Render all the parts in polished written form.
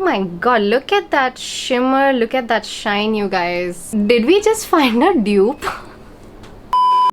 my god, look at that shimmer, look at that shine, you guys. Did we just find a dupe?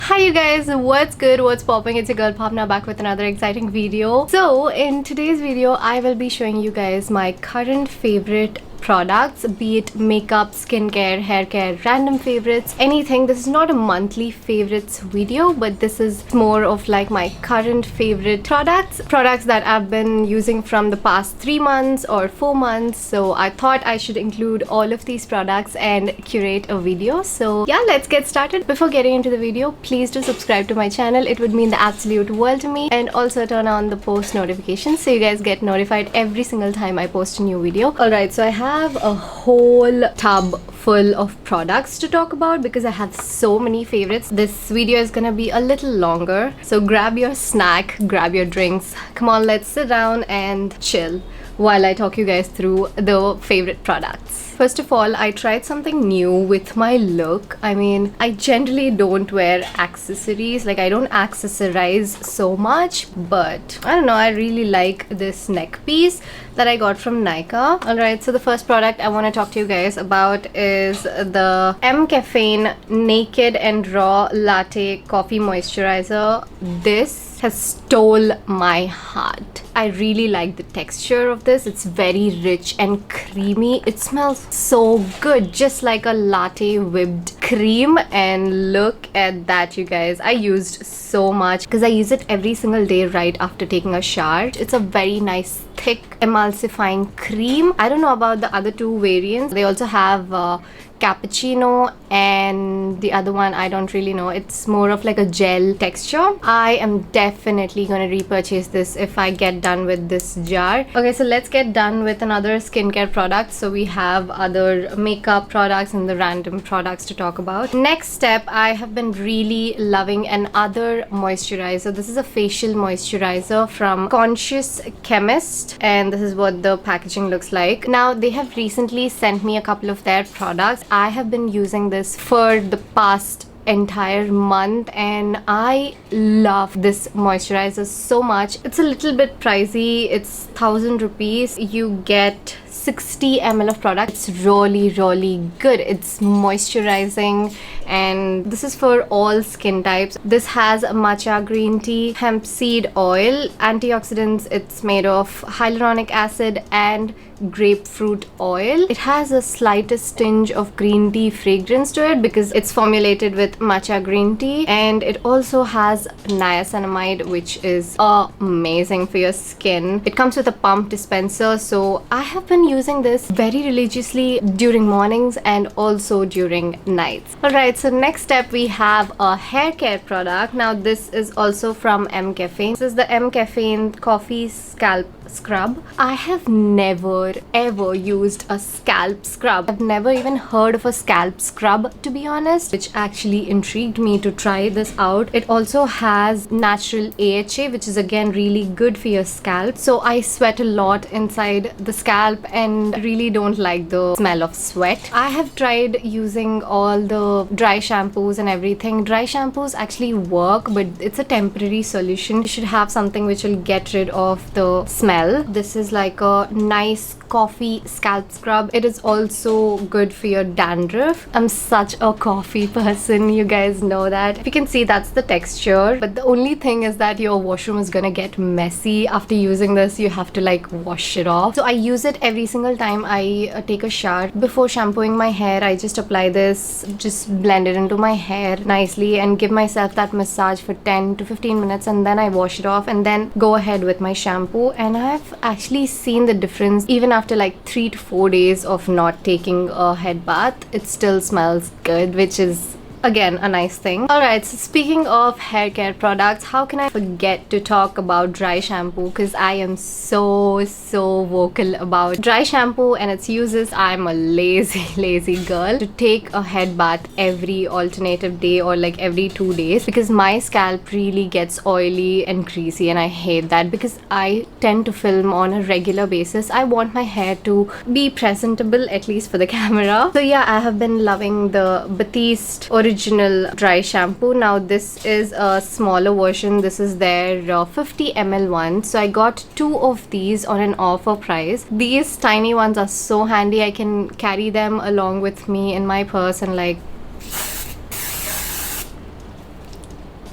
Hi you guys, what's good, what's popping? It's your girl Bhavna back with another exciting video. So in today's video I will be showing you guys my current favorite products, be it makeup, skincare, hair care, random favorites, anything. This is not a monthly favorites video, but this is more of like my current favorite products that I've been using from the past 3 months or 4 months. So I thought I should include all of these products and curate a video. So yeah, let's get started. Before getting into the video, please do subscribe to my channel. It would mean the absolute world to me, and also turn on the post notifications so you guys get notified every single time I post a new video. Alright, so I have a whole tub full of products to talk about because I have so many favorites. This video is gonna be a little longer, so grab your snack, grab your drinks. Come on, let's sit down and chill while I talk you guys through the favorite products. First of all, I tried something new with my look. I mean, I generally don't wear accessories, like I don't accessorize so much, but I don't know, I really like this neck piece that I got from Nykaa. Alright, so the first product I want to talk to you guys about is the MCaffeine Naked and Raw Latte Coffee Moisturizer. This has stole my heart. I really like the texture of this. It's very rich and creamy. It smells so good, just like a latte whipped cream. And look at that, you guys. I used so much because I use it every single day right after taking a shower. It's a very nice thick emulsifying cream. I don't know about the other two variants. They also have cappuccino, and the other one I don't really know. It's more of like a gel texture. I am definitely gonna repurchase this if I get done with this jar. Okay, so let's get done with another skincare product. So we have other makeup products and the random products to talk about. Next step, I have been really loving another moisturizer. This is a facial moisturizer from Conscious Chemist, and this is what the packaging looks like. Now they have recently sent me a couple of their products. I have been using this for the past entire month and I love this moisturizer so much. It's a little bit pricey. It's 1,000 rupees. You get 60 ml of product. It's really good. It's moisturizing and this is for all skin types. This has matcha green tea, hemp seed oil, antioxidants. It's made of hyaluronic acid and grapefruit oil. It has a slightest tinge of green tea fragrance to it because it's formulated with matcha green tea, and it also has niacinamide, which is amazing for your skin. It comes with a pump dispenser, so I have been using this very religiously during mornings and also during nights. Alright, so next step we have a hair care product. Now this is also from MCaffeine. This is the MCaffeine Coffee Scalp Scrub. I have never ever used a scalp scrub. I've never even heard of a scalp scrub, to be honest, which actually intrigued me to try this out. It also has natural AHA, which is again really good for your scalp. So I sweat a lot inside the scalp and really don't like the smell of sweat. I have tried using all the dry shampoos and everything. Dry shampoos actually work, but it's a temporary solution. You should have something which will get rid of the smell. This is like a nice coffee scalp scrub. It is also good for your dandruff. I'm such a coffee person, you guys know that. If you can see, that's the texture, but the only thing is that your washroom is gonna get messy after using this. You have to like wash it off. So I use it every single time I take a shower. Before shampooing my hair, I just apply this, just blend it into my hair nicely and give myself that massage for 10 to 15 minutes, and then I wash it off and then go ahead with my shampoo. And I've actually seen the difference even after like 3 to 4 days of not taking a head bath. It still smells good, which is again a nice thing. Alright, so speaking of hair care products, how can I forget to talk about dry shampoo, because I am so vocal about dry shampoo and its uses. I'm a lazy girl to take a head bath every alternative day or like every 2 days because my scalp really gets oily and greasy, and I hate that because I tend to film on a regular basis. I want my hair to be presentable, at least for the camera. So yeah, I have been loving the Batiste Original original dry shampoo. Now this is a smaller version. This is their 50 ml one. So I got 2 of these on an offer price. These tiny ones are so handy. I can carry them along with me in my purse and like.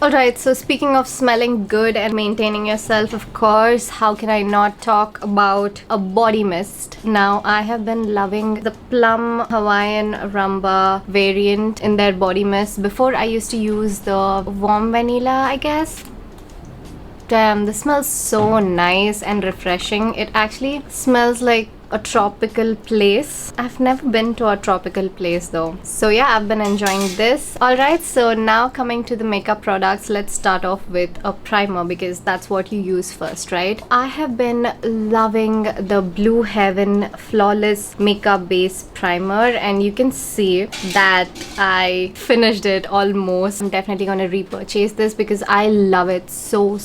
Alright, so speaking of smelling good and maintaining yourself, of course, how can I not talk about a body mist? Now, I have been loving the Plum Hawaiian Rumba variant in their body mist. Before, I used to use the warm vanilla, I guess. Damn, this smells so nice and refreshing. It actually smells like a tropical place. I've never been to a tropical place though. So yeah, I've been enjoying this. Alright, so now coming to the makeup products, let's start off with a primer because that's what you use first, right? I have been loving the Blue Heaven Flawless Makeup Base Primer, and you can see that I finished it almost. I'm definitely gonna repurchase this because I love it so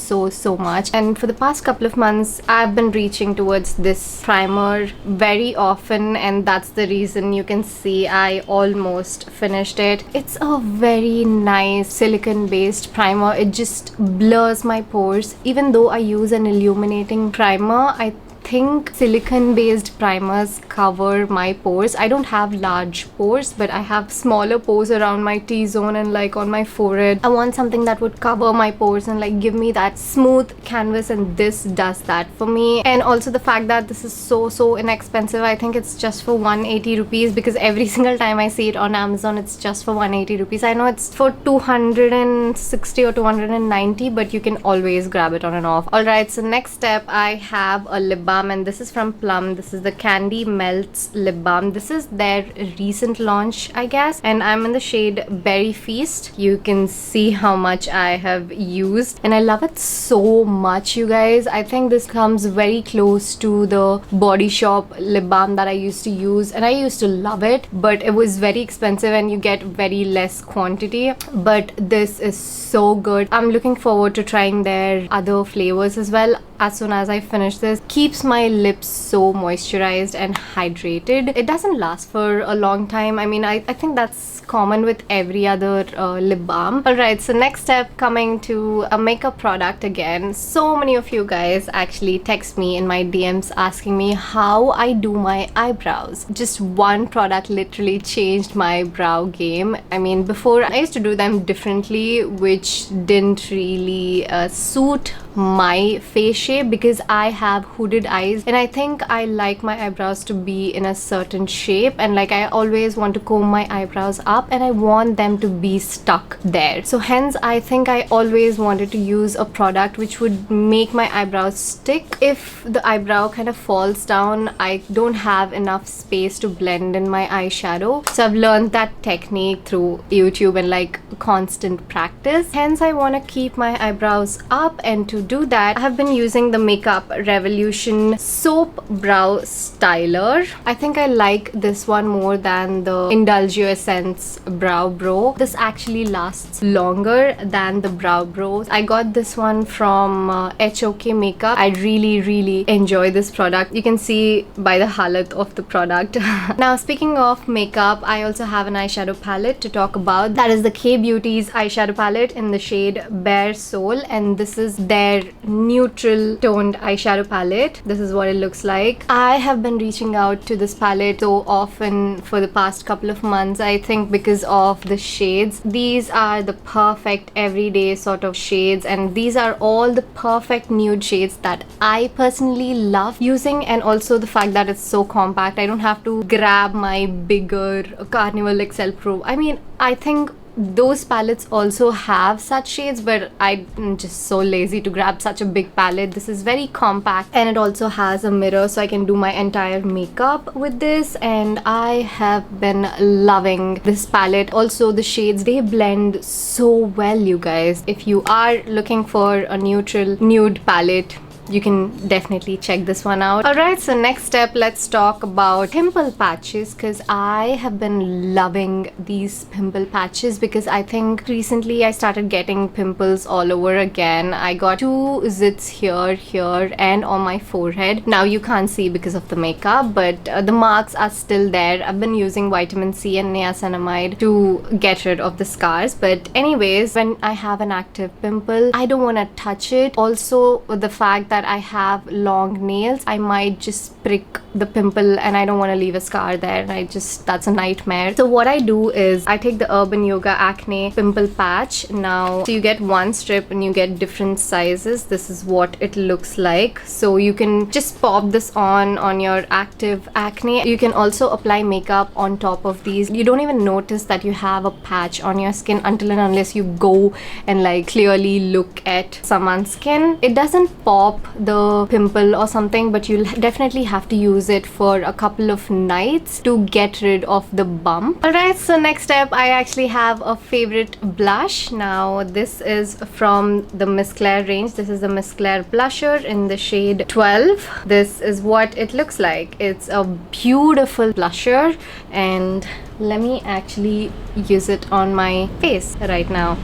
much. And for the past couple of months, I've been reaching towards this primer very often, and that's the reason you can see I almost finished it. It's a very nice silicone based primer. It just blurs my pores. Even though I use an illuminating primer, I think silicone based primers cover my pores. I don't have large pores, but I have smaller pores around my T-zone and like on my forehead. I want something that would cover my pores and like give me that smooth canvas, and this does that for me. And also the fact that this is so inexpensive. I think it's just for 180 rupees because every single time I see it on Amazon, it's just for 180 rupees. I know it's for 260 or 290, but you can always grab it on an off. Alright, so next step, I have a lip balm, and this is from Plum. This is the Candy Melts lip balm. This is their recent launch, I guess, and I'm in the shade Berry Feast. You can see how much I have used, and I love it so much, you guys. I think this comes very close to the Body Shop lip balm that I used to use, and I used to love it, but it was very expensive and you get very less quantity. But this is so good. I'm looking forward to trying their other flavors as well as soon as I finish this. Keeps my lips so moisturized and hydrated. It doesn't last for a long time. I mean, I think that's common with every other lip balm. Alright, so next step, coming to a makeup product again. So many of you guys actually text me in my DMs asking me how I do my eyebrows. Just one product literally changed my brow game. I mean, before I used to do them differently, which didn't really suit my face shape because I have hooded eyes, and I think I like my eyebrows to be in a certain shape, and like I always want to comb my eyebrows up and I want them to be stuck there. So hence I think I always wanted to use a product which would make my eyebrows stick. If the eyebrow kind of falls down, I don't have enough space to blend in my eyeshadow. So I've learned that technique through YouTube and like constant practice. Hence I want to keep my eyebrows up, and to do that I have been using the Makeup Revolution Soap Brow Styler. I think I like this one more than the Indulge Your Essence Brow Bro. This actually lasts longer than the Brow Bros. I got this one from HOK Makeup. I really enjoy this product. You can see by the halat of the product. Now speaking of makeup, I also have an eyeshadow palette to talk about. That is the K Beauty's eyeshadow palette in the shade Bare Soul, and this is their neutral toned eyeshadow palette. This is what it looks like. I have been reaching out to this palette so often for the past couple of months, I think because of the shades. These are the perfect everyday sort of shades, and these are all the perfect nude shades that I personally love using, and also the fact that it's so compact. I don't have to grab my bigger Carnival XL Pro. I mean, I think those palettes also have such shades, but I'm just so lazy to grab such a big palette. This is very compact, and it also has a mirror so I can do my entire makeup with this, and I have been loving this palette. Also the shades, they blend so well, you guys. If you are looking for a neutral nude palette, you can definitely check this one out. Alright, so next step, let's talk about pimple patches, because I have been loving these pimple patches because I think recently I started getting pimples all over again. I got 2 zits here and on my forehead. Now you can't see because of the makeup, but the marks are still there. I've been using vitamin C and niacinamide to get rid of the scars, but anyways, when I have an active pimple, I don't want to touch it. Also, the fact that I have long nails, I might just prick the pimple and I don't want to leave a scar there, and that's a nightmare. So what I do is I take the Urban Yoga Acne pimple patch. Now, so you get 1 strip and you get different sizes. This is what it looks like. So you can just pop this on your active acne. You can also apply makeup on top of these. You don't even notice that you have a patch on your skin until and unless you go and like clearly look at someone's skin. It doesn't pop the pimple or something, but you'll definitely have to use it for a couple of nights to get rid of the bump. Alright, so next step, I actually have a favorite blush. Now this is from the Miss Claire range. This is the Miss Claire blusher in the shade 12. This is what it looks like. It's a beautiful blusher, and let me actually use it on my face right now.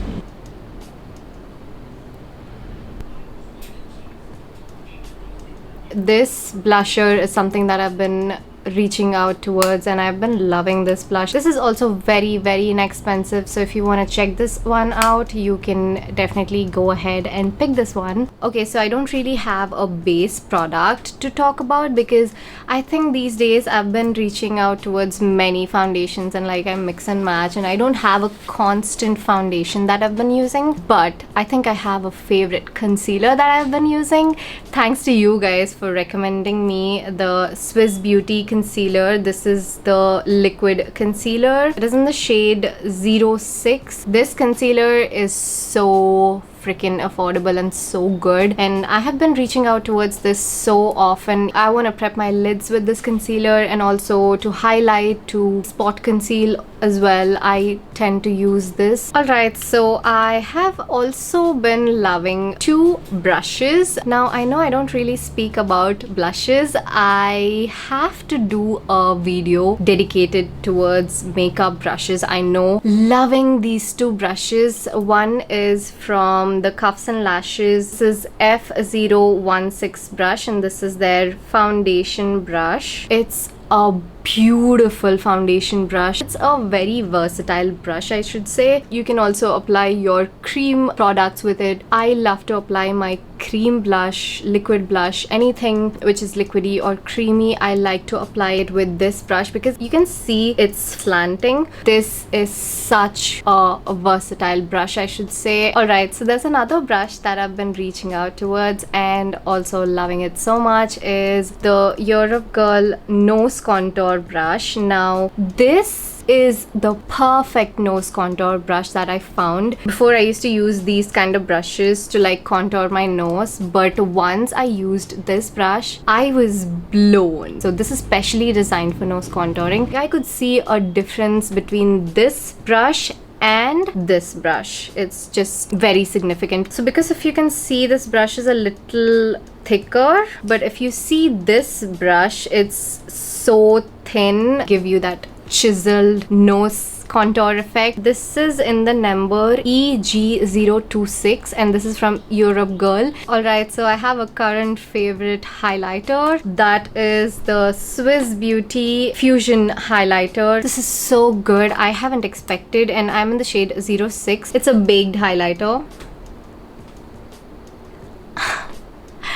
This blusher is something that I've been reaching out towards, and I've been loving this blush. This is also very inexpensive, so if you want to check this one out, you can definitely go ahead and pick this one. Okay, so I don't really have a base product to talk about because I think these days I've been reaching out towards many foundations and like I mix and match, and I don't have a constant foundation that I've been using. But I think I have a favorite concealer that I've been using, thanks to you guys for recommending me the Swiss Beauty concealer. This is the liquid concealer. It is in the shade 06. This concealer is so freaking affordable and so good, and I have been reaching out towards this so often. I want to prep my lids with this concealer and also to highlight, to spot conceal as well. I tend to use this. Alright, so I have also been loving 2 brushes. Now I know I don't really speak about blushes. I have to do a video dedicated towards makeup brushes. I know. Loving these 2 brushes. One is from the Cuffs and Lashes. This is F016 brush, and this is their foundation brush. It's a beautiful foundation brush. It's a very versatile brush, I should say. You can also apply your cream products with it. I love to apply my cream blush, liquid blush, anything which is liquidy or creamy. I like to apply it with this brush because you can see it's slanting. This is such a versatile brush, I should say. Alright, so there's another brush that I've been reaching out towards and also loving it so much is the Europe Girl Nose Contour brush. Now this is the perfect nose contour brush that I found. Before I used to use these kind of brushes to like contour my nose, but once I used this brush, I was blown. So this is specially designed for nose contouring. I could see a difference between this brush and this brush. It's just very significant. So because if you can see, this brush is a little thicker, but if you see this brush, it's so thin, give you that chiseled nose contour effect. This is in the number EG026 and this is from Europe Girl. Alright, so I have a current favorite highlighter, that is the Swiss Beauty Fusion highlighter. This is so good. I haven't expected, and I'm in the shade 06. It's a baked highlighter.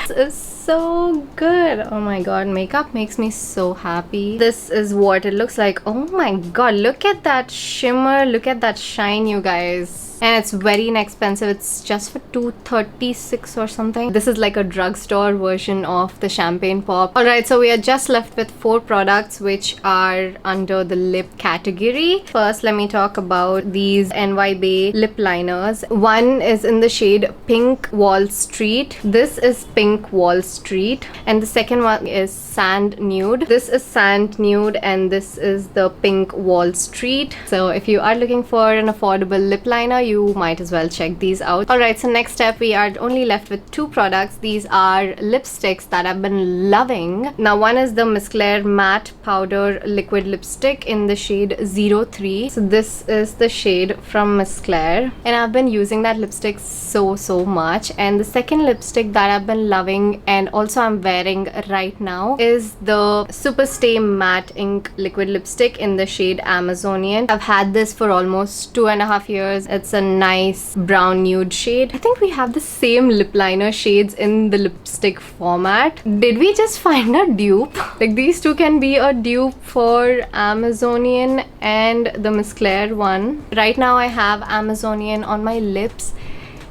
This is so good. Oh my god, makeup makes me so happy. This is what it looks like. Oh my god, look at that shimmer, look at that shine, you guys. And it's very inexpensive. It's just for $2.36 or something. This is like a drugstore version of the champagne pop. Alright, so we are just left with 4 products which are under the lip category. First, let me talk about these NY Bay lip liners. One is in the shade Pink Wall Street. This is Pink Wall Street. And the second one is Sand Nude. This is Sand Nude and this is the Pink Wall Street. So if you are looking for an affordable lip liner, you might as well check these out. Alright, so next step, we are only left with 2 products. These are lipsticks that I've been loving. Now one is the Miss Claire Matte Powder Liquid Lipstick in the shade 03. So this is the shade from Miss Claire, and I've been using that lipstick so much. And the second lipstick that I've been loving and also I'm wearing right now is the Superstay Matte Ink Liquid Lipstick in the shade Amazonian. I've had this for almost 2.5 years. It's a nice brown nude shade. I think we have the same lip liner shades in the lipstick format. Did we just find a dupe? Like, these two can be a dupe for Amazonian and the Miss Claire one. Right now I have Amazonian on my lips,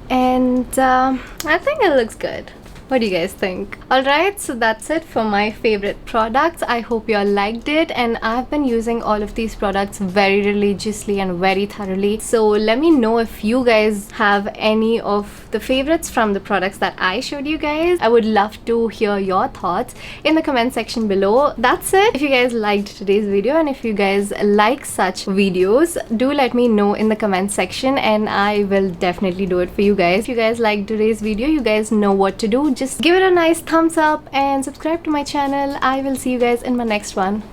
and I think it looks good. What do you guys think? Alright, so that's it for my favorite products. I hope you all liked it, and I've been using all of these products very religiously and very thoroughly. So let me know if you guys have any of the favorites from the products that I showed you guys. I would love to hear your thoughts in the comment section below. That's it. If you guys liked today's video and if you guys like such videos, do let me know in the comment section and I will definitely do it for you guys. If you guys liked today's video, you guys know what to do. Just give it a nice thumbs up and subscribe to my channel. I will see you guys in my next one.